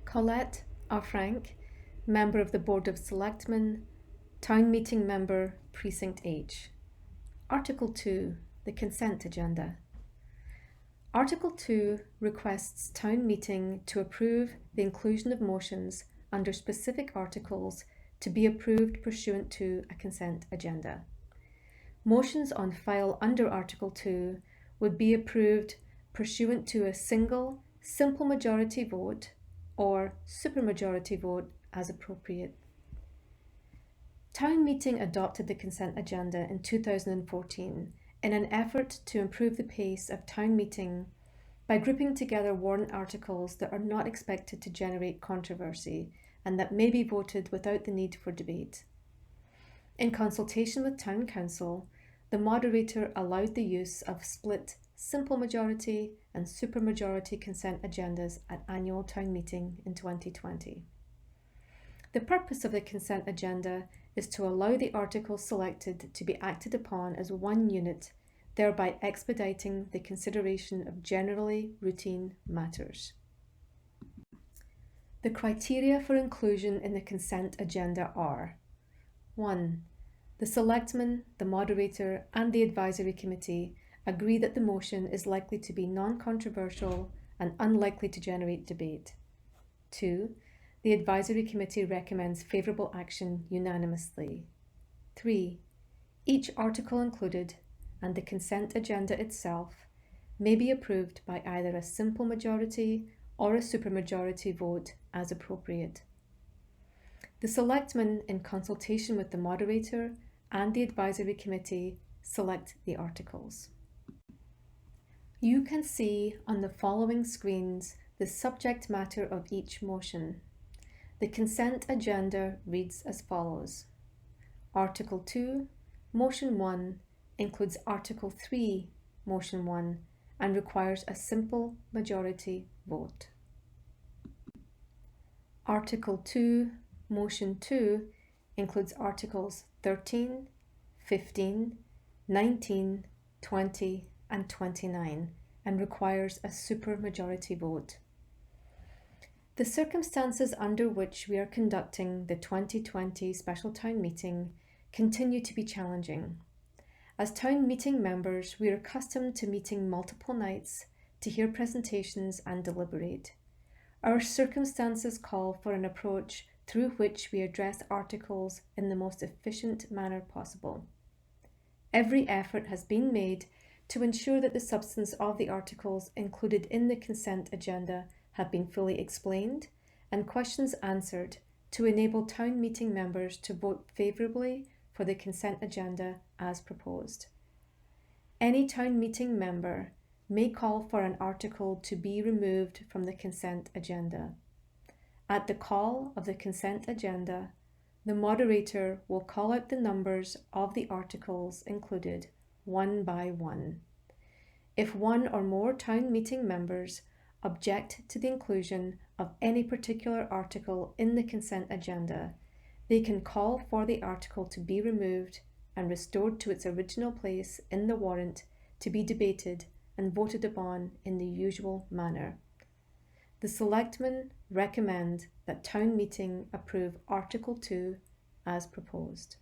Colette R. Frank, Member of the Board of Selectmen, Town Meeting Member, Precinct H. Article 2, the Consent Agenda. Article 2 requests Town Meeting to approve the inclusion of motions under specific articles to be approved pursuant to a consent agenda. Motions on file under Article 2 would be approved pursuant to a single, simple majority vote or supermajority vote as appropriate. Town Meeting adopted the consent agenda in 2014 in an effort to improve the pace of Town Meeting by grouping together warrant articles that are not expected to generate controversy and that may be voted without the need for debate. In consultation with Town Council, the moderator allowed the use of split simple majority and supermajority consent agendas at annual Town Meeting in 2020. The purpose of the consent agenda is to allow the articles selected to be acted upon as one unit, thereby expediting the consideration of generally routine matters. The criteria for inclusion in the consent agenda are: 1. The Selectmen, the Moderator, and the Advisory Committee agree that the motion is likely to be non-controversial and unlikely to generate debate. 2. The Advisory Committee recommends favourable action unanimously. 3. Each article included, and the consent agenda itself, may be approved by either a simple majority or a supermajority vote as appropriate. The Selectmen, in consultation with the Moderator and the Advisory Committee, select the articles. You can see on the following screens the subject matter of each motion. The consent agenda reads as follows. Article 2, Motion 1, includes Article 3, Motion 1, and requires a simple majority vote. Article 2, Motion 2, includes Articles 13, 15, 19, 20, and 29, and requires a supermajority vote. The circumstances under which we are conducting the 2020 Special Town Meeting continue to be challenging. As Town Meeting members, we are accustomed to meeting multiple nights to hear presentations and deliberate. Our circumstances call for an approach through which we address articles in the most efficient manner possible. Every effort has been made to ensure that the substance of the articles included in the consent agenda have been fully explained and questions answered to enable Town Meeting members to vote favourably for the consent agenda as proposed. Any Town Meeting member may call for an article to be removed from the consent agenda. At the call of the consent agenda, the moderator will call out the numbers of the articles included one by one. If one or more Town Meeting members object to the inclusion of any particular article in the consent agenda, they can call for the article to be removed and restored to its original place in the warrant to be debated and voted upon in the usual manner. The Selectmen recommend that Town Meeting approve Article 2 as proposed.